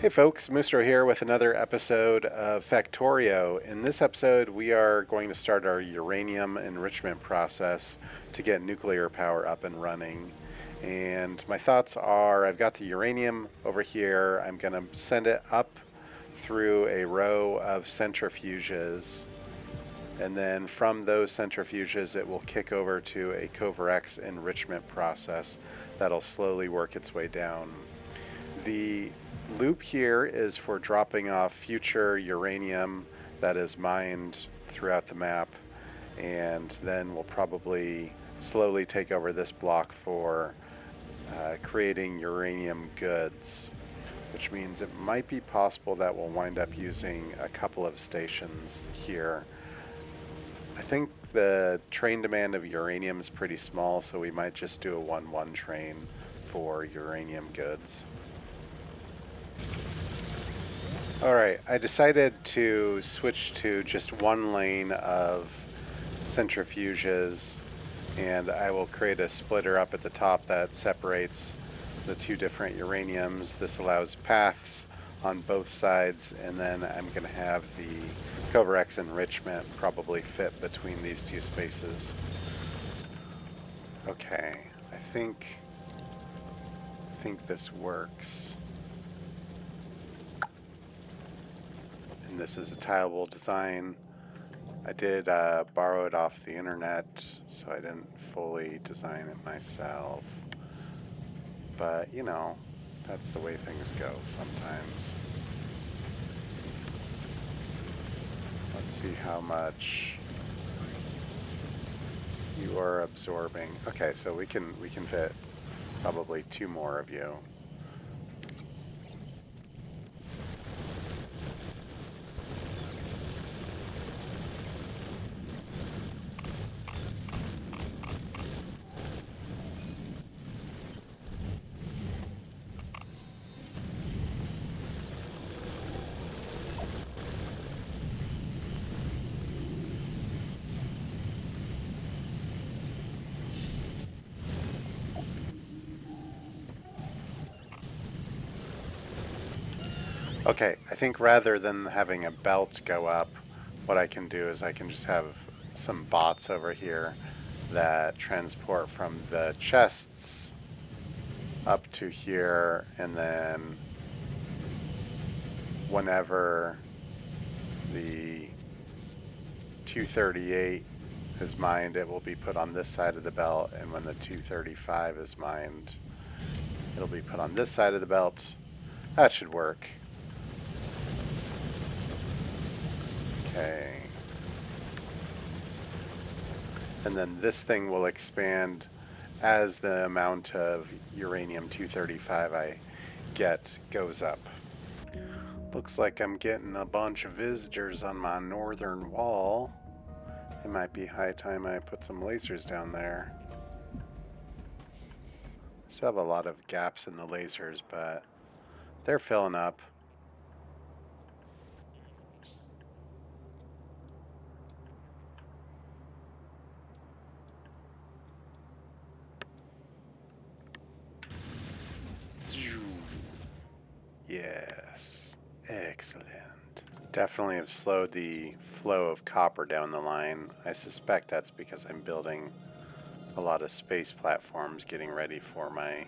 Hey folks, Moosetro here with another episode of Factorio. In this episode, we are going to start our uranium enrichment process to get nuclear power up and running. And my thoughts are, I've got the uranium over here. I'm going to send it up through a row of centrifuges. And then from those centrifuges, it will kick over to a GHzRAM enrichment process that'll slowly work its way down. The loop here is for dropping off future uranium that is mined throughout the map, and then we'll probably slowly take over this block for creating uranium goods, which means it might be possible that we'll wind up using a couple of stations here. I think the train demand of uranium is pretty small, so we might just do a 1-1 train for uranium goods. Alright, I decided to switch to just one lane of centrifuges, and I will create a splitter up at the top that separates the two different uraniums. This allows paths on both sides, and then I'm going to have the GHzRAM enrichment probably fit between these two spaces. Okay, I think this works. And this is a tileable design. I did borrow it off the internet, so I didn't fully design it myself. But, you know, that's the way things go sometimes. Let's see how much you are absorbing. Okay, so we can fit probably two more of you. Okay, I think rather than having a belt go up, what I can do is I can just have some bots over here that transport from the chests up to here, and then whenever the 238 is mined, it will be put on this side of the belt, and when the 235 is mined, it'll be put on this side of the belt. That should work. Okay. And then this thing will expand as the amount of uranium-235 I get goes up. Looks like I'm getting a bunch of visitors on my northern wall. It might be high time I put some lasers down there. Still have a lot of gaps in the lasers, but they're filling up. Yes, excellent. Definitely have slowed the flow of copper down the line. I suspect that's because I'm building a lot of space platforms, getting ready for my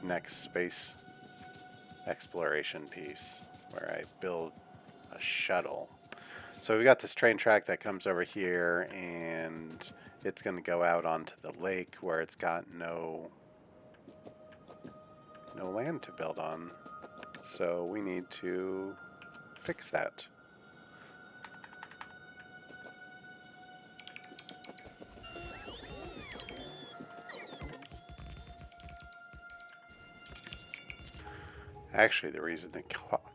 next space exploration piece, where I build a shuttle. So we've got this train track that comes over here, and it's going to go out onto the lake where it's got no land to build on. So we need to fix that. Actually, the reason the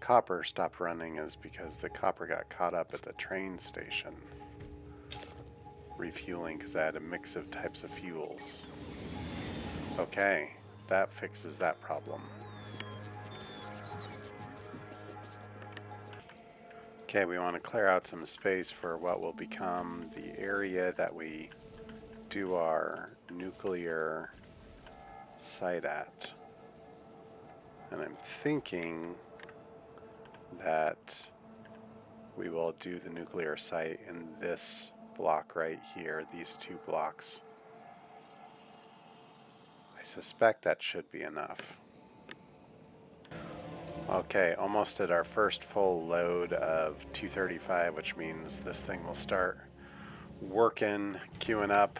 copper stopped running is because the copper got caught up at the train station refueling, because I had a mix of types of fuels. Okay, that fixes that problem. Okay, we want to clear out some space for what will become the area that we do our nuclear site at. And I'm thinking that we will do the nuclear site in this block right here, these 2 blocks. I suspect that should be enough. Okay, almost at our first full load of 235, which means this thing will start working, queuing up.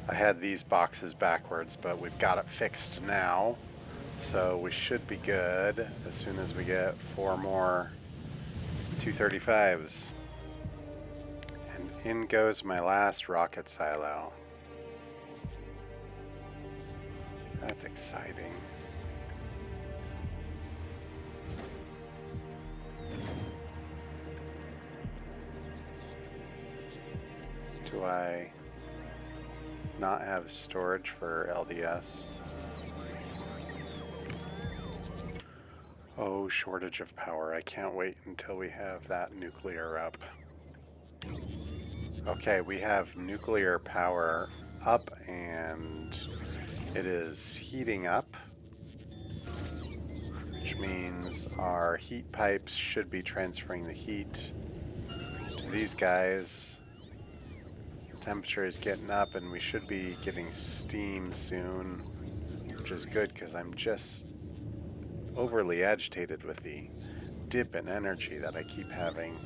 I had these boxes backwards, but we've got it fixed now. So we should be good as soon as we get 4 more 235s. And in goes my last rocket silo. That's exciting. Do I not have storage for LDS? Oh, shortage of power. I can't wait until we have that nuclear up. Okay, we have nuclear power up and it is heating up, which means our heat pipes should be transferring the heat to these guys. The temperature is getting up and we should be getting steam soon, which is good because I'm just overly agitated with the dip in energy that I keep having.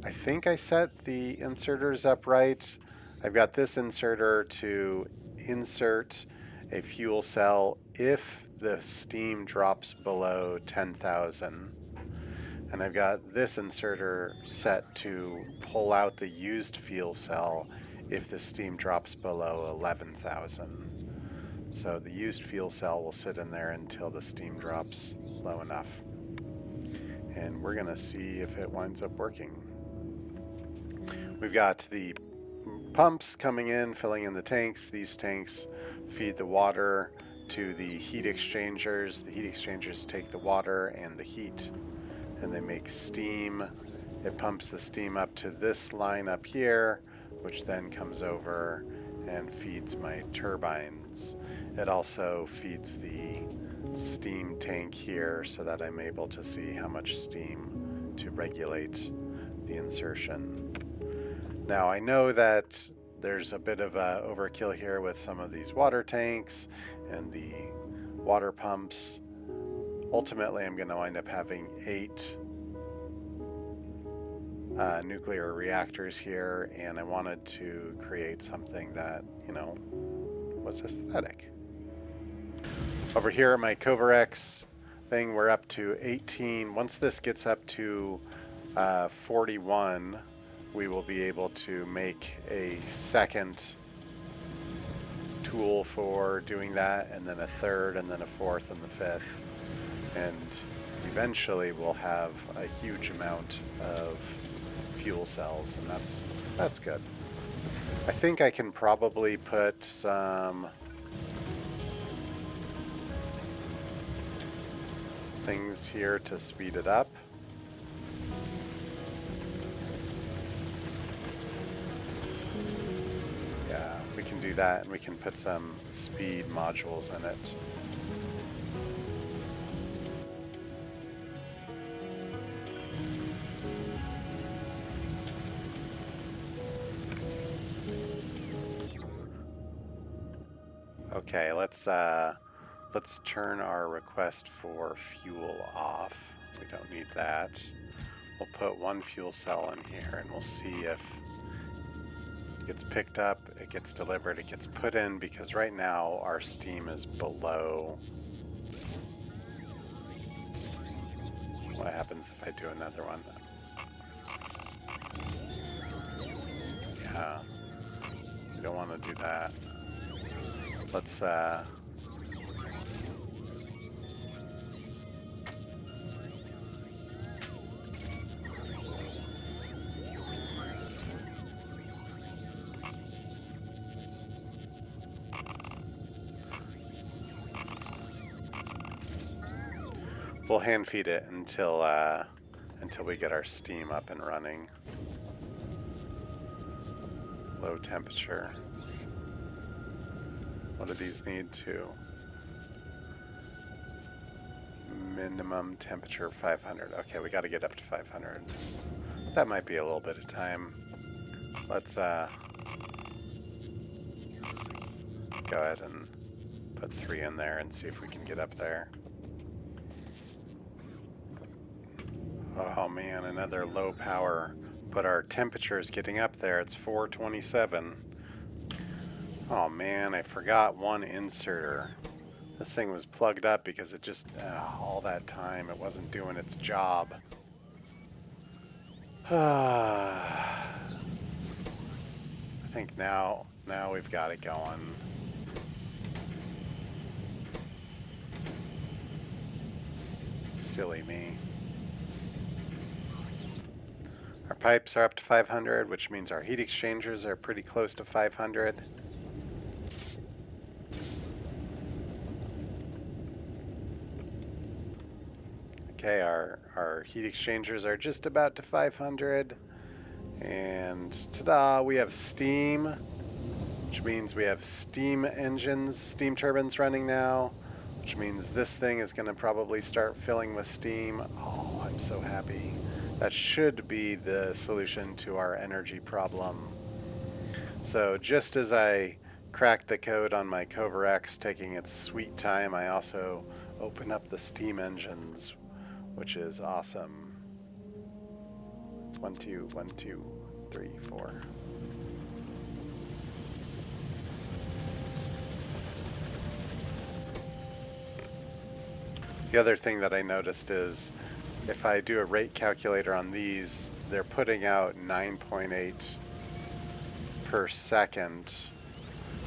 I think I set the inserters up right. I've got this inserter to insert a fuel cell if the steam drops below 10,000. And I've got this inserter set to pull out the used fuel cell if the steam drops below 11,000. So the used fuel cell will sit in there until the steam drops low enough. And we're gonna see if it winds up working. We've got the pumps coming in, filling in the tanks. These tanks feed the water to the heat exchangers. The heat exchangers take the water and the heat, and they make steam. It pumps the steam up to this line up here, which then comes over and feeds my turbines. It also feeds the steam tank here so that I'm able to see how much steam to regulate the insertion. Now I know that there's a bit of a overkill here with some of these water tanks and the water pumps. Ultimately, I'm going to wind up having 8 nuclear reactors here, and I wanted to create something that, you know, was aesthetic. Over here at my Covarex thing, we're up to 18. Once this gets up to 41, we will be able to make a second tool for doing that, and then a third, and then a fourth, and the fifth. And eventually we'll have a huge amount of fuel cells, and that's good. I think I can probably put some things here to speed it up. Yeah, we can do that, and we can put some speed modules in it. Okay, let's turn our request for fuel off. We don't need that. We'll put 1 fuel cell in here, and we'll see if it gets picked up, it gets delivered, it gets put in, because right now our steam is below. What happens if I do another one? Yeah, we don't want to do that. Let's we'll hand feed it until we get our steam up and running. Low temperature. What do these need to? Minimum temperature 500. Okay, we got to get up to 500. That might be a little bit of time. Let's go ahead and put 3 in there and see if we can get up there. Oh man, another low power, but our temperature is getting up there. It's 427. Oh man, I forgot one inserter. This thing was plugged up because it just, all that time, it wasn't doing its job. I think now we've got it going. Silly me. Our pipes are up to 500, which means our heat exchangers are pretty close to 500. Okay, our heat exchangers are just about to 500. And ta-da, we have steam, which means we have steam engines, steam turbines running now, which means this thing is going to probably start filling with steam. Oh, I'm so happy. That should be the solution to our energy problem. So just as I cracked the code on my Cover X, taking its sweet time, I also open up the steam engines, which is awesome. 1, 2, 1, 2, 3, 4. The other thing that I noticed is if I do a rate calculator on these, they're putting out 9.8 per second,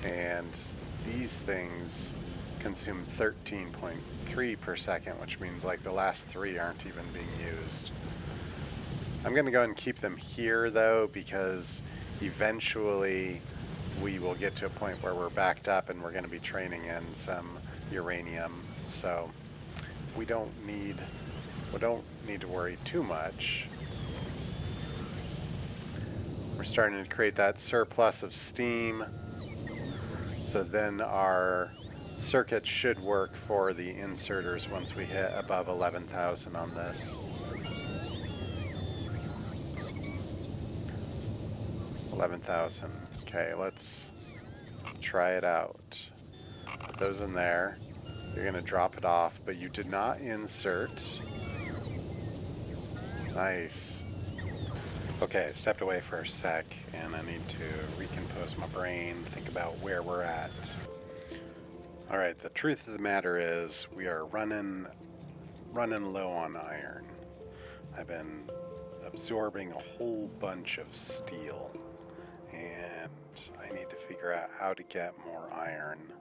and these things consume 13.3 per second, which means like the last 3 aren't even being used. I'm going to go ahead and keep them here though, because eventually we will get to a point where we're backed up and we're going to be training in some uranium, so we don't need to worry too much. We're starting to create that surplus of steam, so then our circuit should work for the inserters once we hit above 11,000 on this. 11,000. Okay, let's try it out. Put those in there. You're going to drop it off, but you did not insert. Nice. Okay, I stepped away for a sec, and I need to recompose my brain, think about where we're at. Alright, the truth of the matter is we are running low on iron. I've been absorbing a whole bunch of steel, and I need to figure out how to get more iron.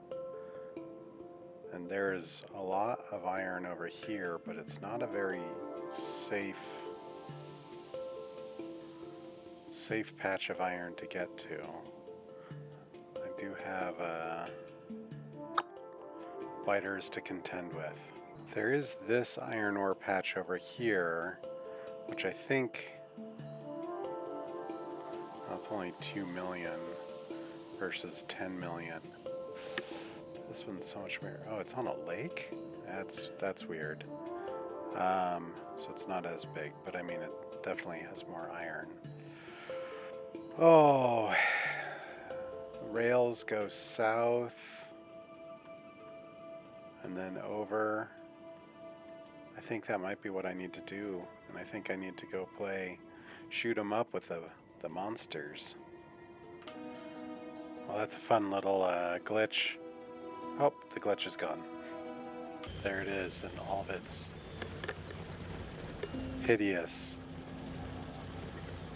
And there's a lot of iron over here, but it's not a very safe patch of iron to get to. I do have biters to contend with. There is this iron ore patch over here, which I think, well, it's only 2 million versus 10 million. This one's so much more. Oh, it's on a lake? That's weird. So it's not as big, but I mean it definitely has more iron. Oh, rails go south and then over. I think that might be what I need to do, and I think I need to go shoot 'em up with the monsters. Well, that's a fun little glitch. Oh, the glitch is gone. There it is in all of its hideous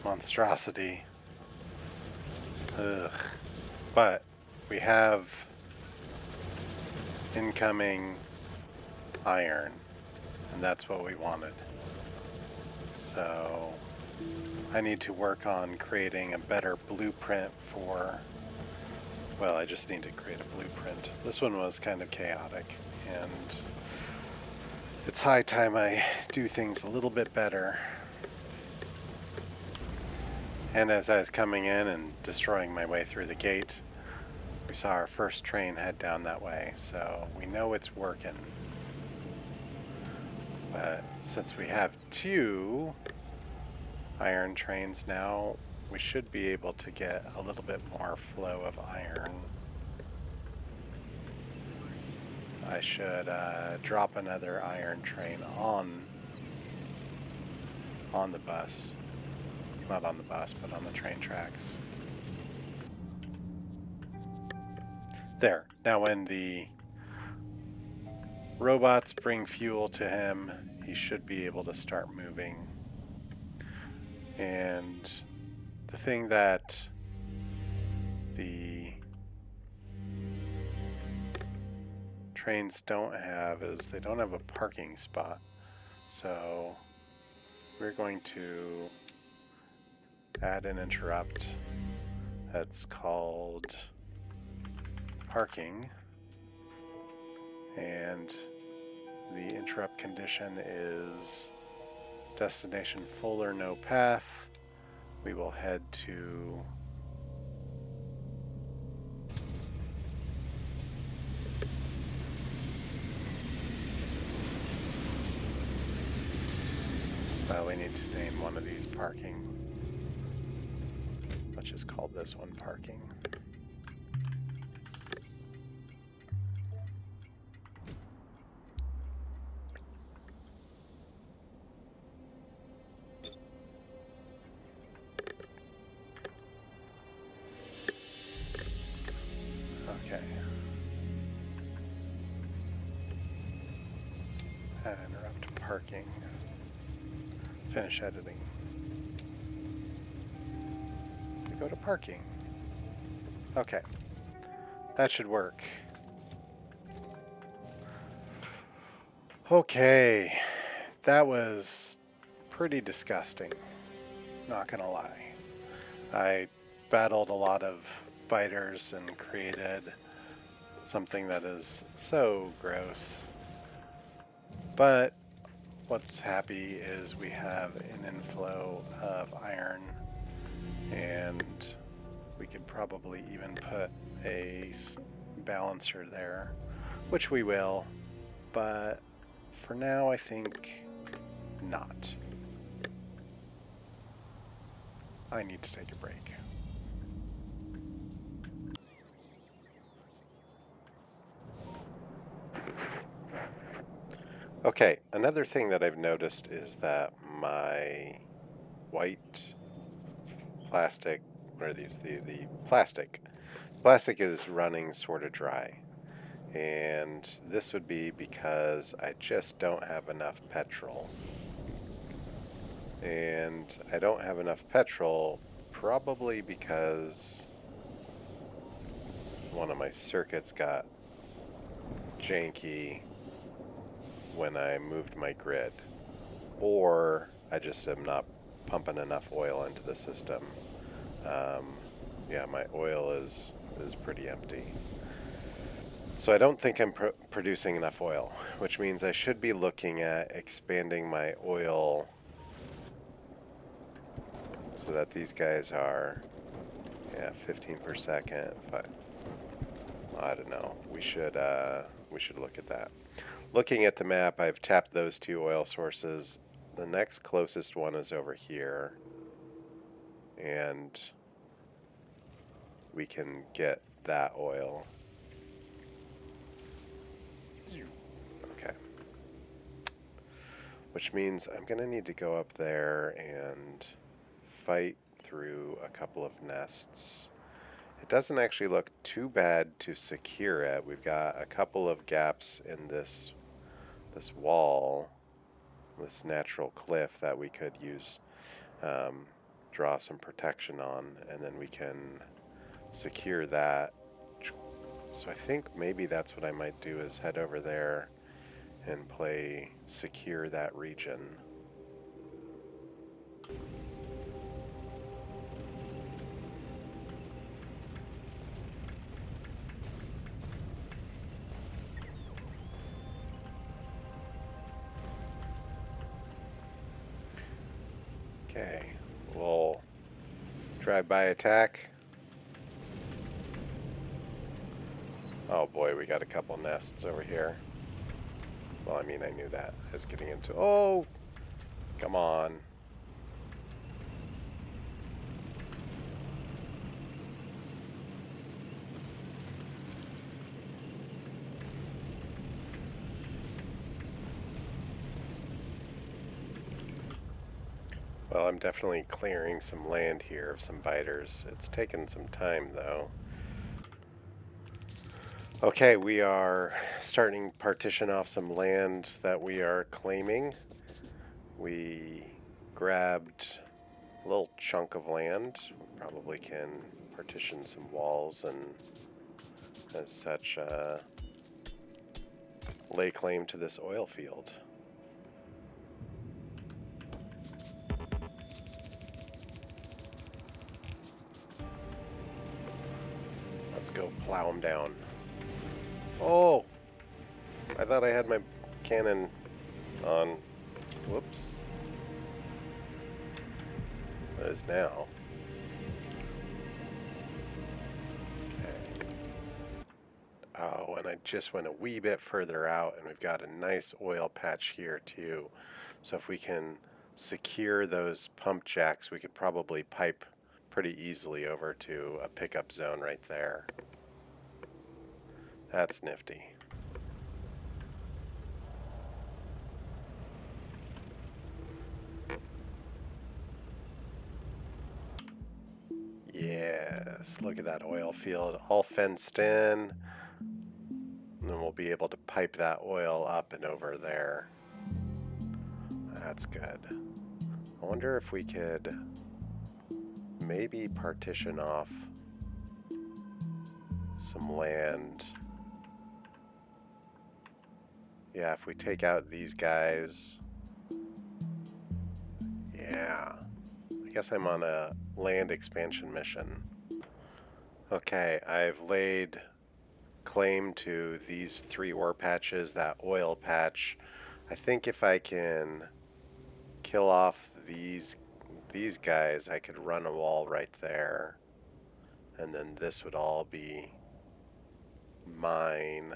monstrosity. Ugh. But we have incoming iron, and that's what we wanted. So I need to work on creating a better blueprint for, well, I just need to create a blueprint. This one was kind of chaotic, and it's high time I do things a little bit better. And as I was coming in and destroying my way through the gate, we saw our first train head down that way, so we know it's working. But since we have 2 iron trains now, we should be able to get a little bit more flow of iron. I should drop another iron train on the bus. Not on the bus, but on the train tracks. There. Now when the robots bring fuel to him, he should be able to start moving. And the thing that the trains don't have is they don't have a parking spot. So we're going to add an interrupt that's called parking, and the interrupt condition is destination full or no path. We will head to we need to name one of these parking. Let's just call this one parking. Okay. Add interrupt parking. Finish editing. We go to parking. Okay. That should work. Okay. That was pretty disgusting. Not gonna lie. I battled a lot of biters and created something that is so gross. But what's happy is we have an inflow of iron, and we could probably even put a balancer there, which we will, but for now I think not. I need to take a break. Okay, another thing that I've noticed is that my white plastic, what are these? The plastic is running sort of dry. And this would be because I just don't have enough petrol. And I don't have enough petrol probably because one of my circuits got janky when I moved my grid, or I just am not pumping enough oil into the system. Yeah, my oil is pretty empty. So I don't think I'm producing enough oil, which means I should be looking at expanding my oil so that these guys are, 15 per second, but I don't know. We should look at that. Looking at the map, I've tapped those 2 oil sources. The next closest one is over here, and we can get that oil. Okay. Which means I'm going to need to go up there and fight through a couple of nests. It doesn't actually look too bad to secure it. We've got a couple of gaps in this wall, this natural cliff that we could use, draw some protection on, and then we can secure that. So I think maybe that's what I might do, is head over there and play secure that region. Okay, we'll drive-by attack. Oh boy, we got a couple nests over here. Well, I mean, I knew that. I was getting into... Oh! Come on. Well, I'm definitely clearing some land here of some biters. It's taken some time, though. Okay, we are starting to partition off some land that we are claiming. We grabbed a little chunk of land. We probably can partition some walls and, as such, lay claim to this oil field. Let's go plow them down. Oh! I thought I had my cannon on. Whoops. It is now. Okay. Oh, and I just went a wee bit further out, and we've got a nice oil patch here, too. So if we can secure those pump jacks, we could probably pipe pretty easily over to a pickup zone right there. That's nifty. Yes, look at that oil field, all fenced in. And then we'll be able to pipe that oil up and over there. That's good. I wonder if we could maybe partition off some land. Yeah, if we take out these guys. Yeah. I guess I'm on a land expansion mission. Okay, I've laid claim to these 3 ore patches, that oil patch. I think if I can kill off these guys, I could run a wall right there. And then this would all be mine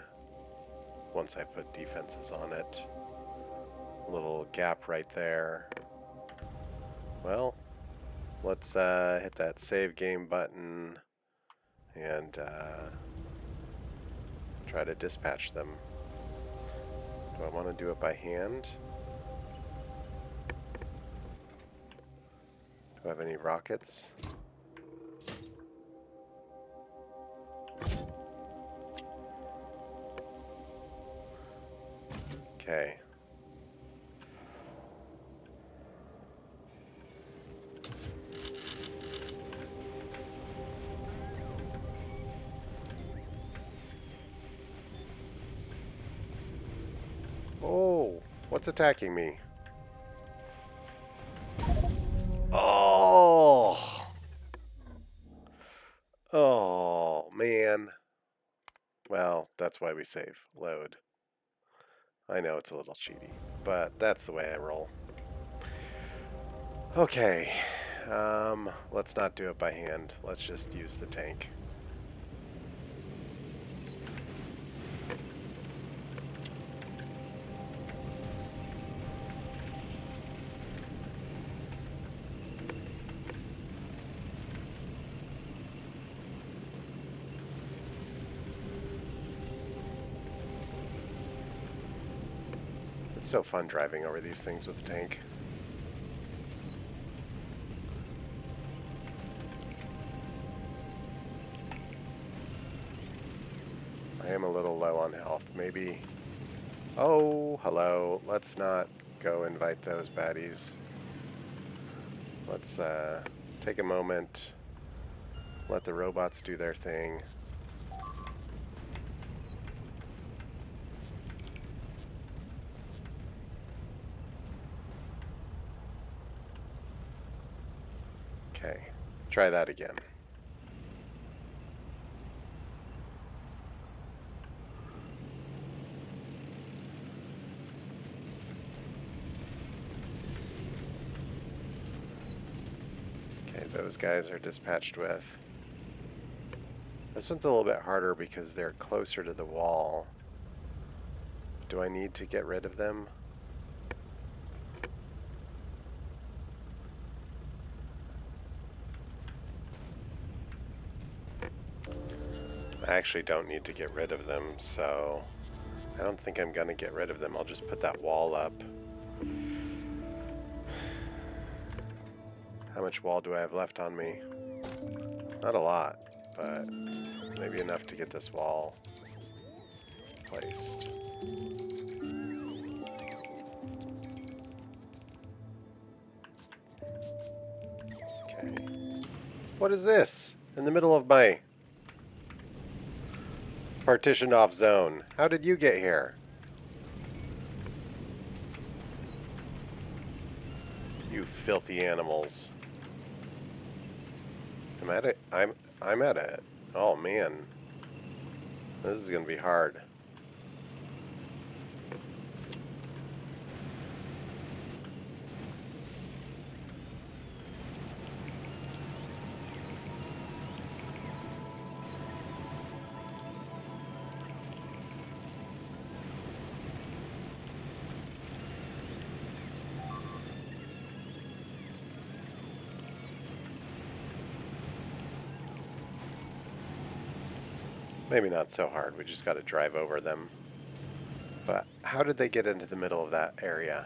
once I put defenses on it. Little gap right there. Well, let's hit that save game button and try to dispatch them. Do I want to do it by hand? Do I have any rockets? Okay. Oh, what's attacking me? Oh! Oh, man. Well, that's why we save. Load. I know it's a little cheaty, but that's the way I roll. Okay. Let's not do it by hand. Let's just use the tank. It's so fun driving over these things with the tank. I am a little low on health. Maybe... Oh, hello. Let's not go invite those baddies. Let's take a moment. Let the robots do their thing. Okay, try that again. Okay, those guys are dispatched with. This one's a little bit harder because they're closer to the wall. Do I need to get rid of them? I actually don't need to get rid of them, so I don't think I'm going to get rid of them. I'll just put that wall up. How much wall do I have left on me? Not a lot, but maybe enough to get this wall placed. Okay. What is this? In the middle of my partitioned off zone. How did you get here? You filthy animals. I'm at it. I'm at it. Oh man. This is gonna be hard. Maybe not so hard. We just got to drive over them. But how did they get into the middle of that area?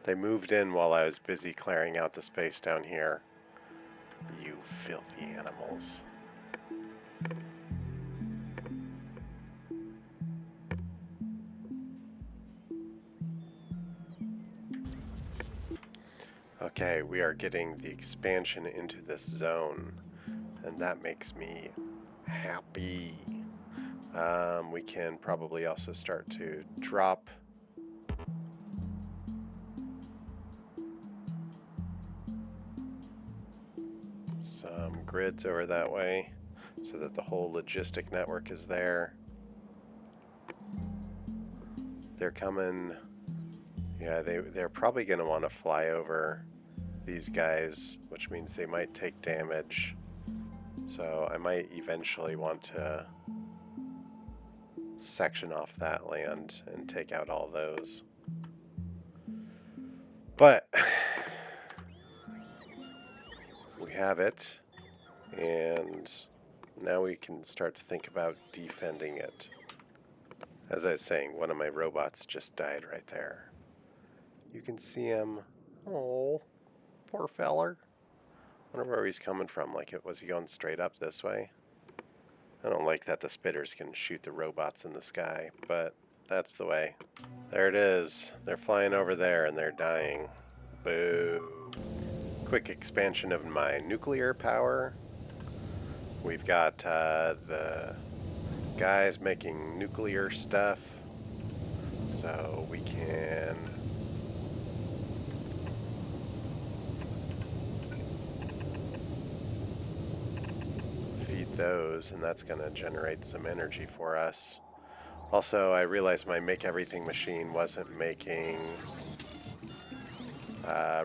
They moved in while I was busy clearing out the space down here. You filthy animals. Okay, we are getting the expansion into this zone, and that makes me happy. We can probably also start to drop some grids over that way so that the whole logistic network is there. They're coming. Yeah, they're probably going to want to fly over these guys, which means they might take damage. So I might eventually want to section off that land and take out all those. But we have it, and now we can start to think about defending it. As I was saying, one of my robots just died right there. You can see him. Oh, poor feller. I wonder where he's coming from. Like, was he going straight up this way? I don't like that the spitters can shoot the robots in the sky, but that's the way. There it is. They're flying over there and they're dying. Boo. Quick expansion of my nuclear power. We've got the guys making nuclear stuff, so we can feed those, and that's going to generate some energy for us. Also, I realized my make everything machine wasn't making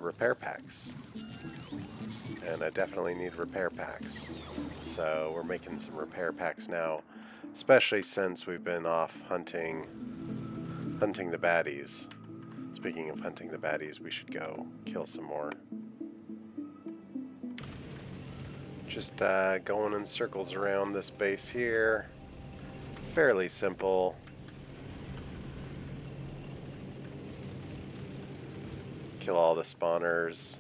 repair packs, and I definitely need repair packs. So we're making some repair packs now, especially since we've been off hunting the baddies. Speaking of hunting the baddies, we should go kill some more. Just going in circles around this base here. Fairly simple. Kill all the spawners.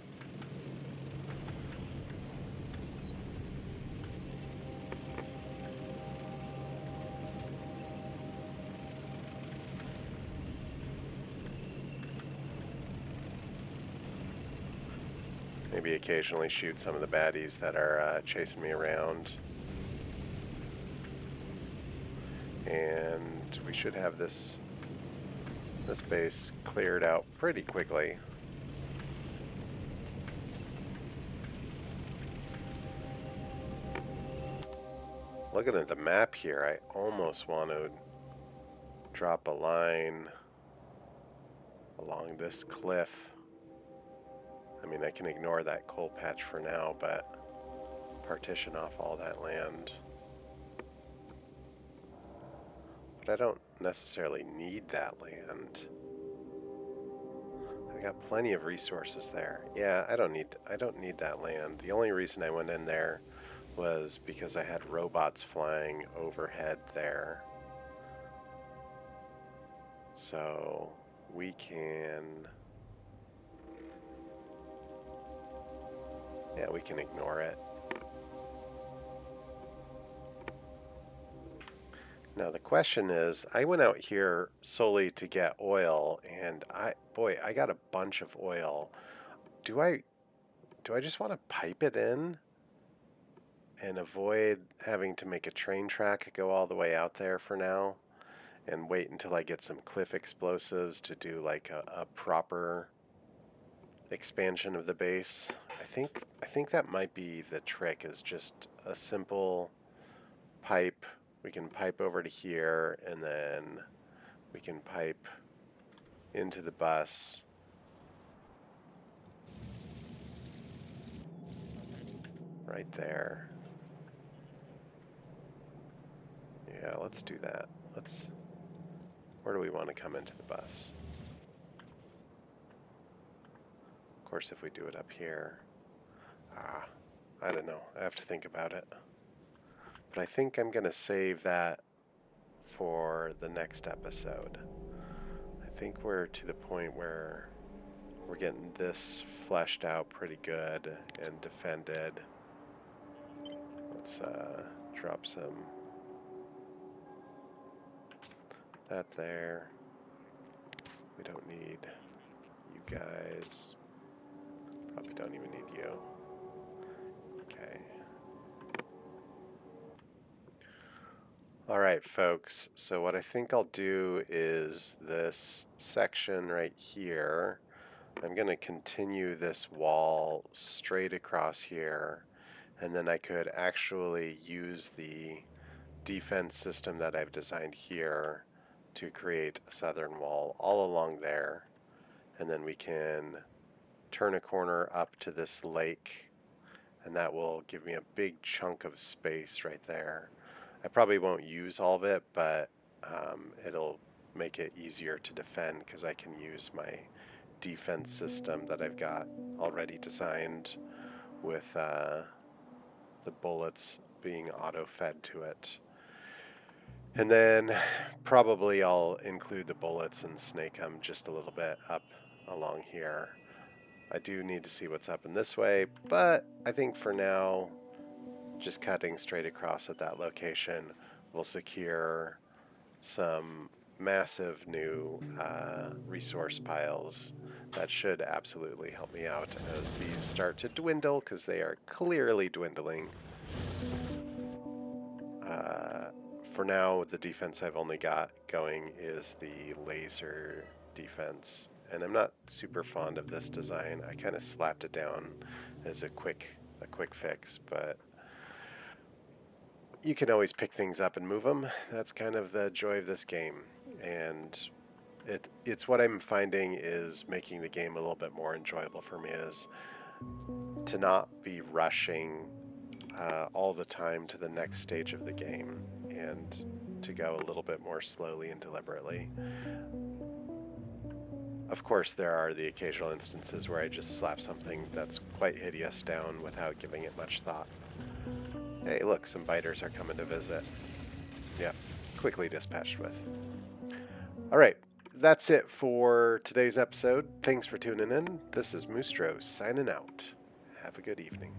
Maybe occasionally shoot some of the baddies that are chasing me around. And we should have this base cleared out pretty quickly. Looking at the map here, I almost want to drop a line along this cliff. I mean, I can ignore that coal patch for now, but partition off all that land. But I don't necessarily need that land. I got plenty of resources there. Yeah, I don't need that land. The only reason I went in there was because I had robots flying overhead there. So we can, yeah, we can ignore it. Now the question is, I went out here solely to get oil, and I got a bunch of oil. Do I just want to pipe it in and avoid having to make a train track go all the way out there for now, and wait until I get some cliff explosives to do like a proper expansion of the base? I think that might be the trick, is just a simple pipe. We can pipe over to here, and then we can pipe into the bus. Right there. Yeah, let's do that. Where do we want to come into the bus? Of course, if we do it up here, I don't know. I have to think about it. But I think I'm going to save that for the next episode. I think we're to the point where we're getting this fleshed out pretty good and defended. Let's drop some that there. We don't need you guys. Probably don't even need you. Okay. Alright, folks. So what I think I'll do is this section right here. I'm going to continue this wall straight across here, and then I could actually use the defense system that I've designed here to create a southern wall all along there, and then we can turn a corner up to this lake, and that will give me a big chunk of space right there. I probably won't use all of it, but it'll make it easier to defend because I can use my defense system that I've got already designed with the bullets being auto-fed to it. And then probably I'll include the bullets and snake them just a little bit up along here. I do need to see what's up in this way, but I think for now, just cutting straight across at that location will secure some massive new resource piles that should absolutely help me out as these start to dwindle, because they are clearly dwindling. For now, the defense I've only got going is the laser defense, and I'm not super fond of this design. I kind of slapped it down as a quick fix, but you can always pick things up and move them. That's kind of the joy of this game, and it's what I'm finding is making the game a little bit more enjoyable for me, is to not be rushing all the time to the next stage of the game, and to go a little bit more slowly and deliberately. Of course, there are the occasional instances where I just slap something that's quite hideous down without giving it much thought. Hey, look, some biters are coming to visit. Yep, quickly dispatched with. Alright, that's it for today's episode. Thanks for tuning in. This is Moosetro signing out. Have a good evening.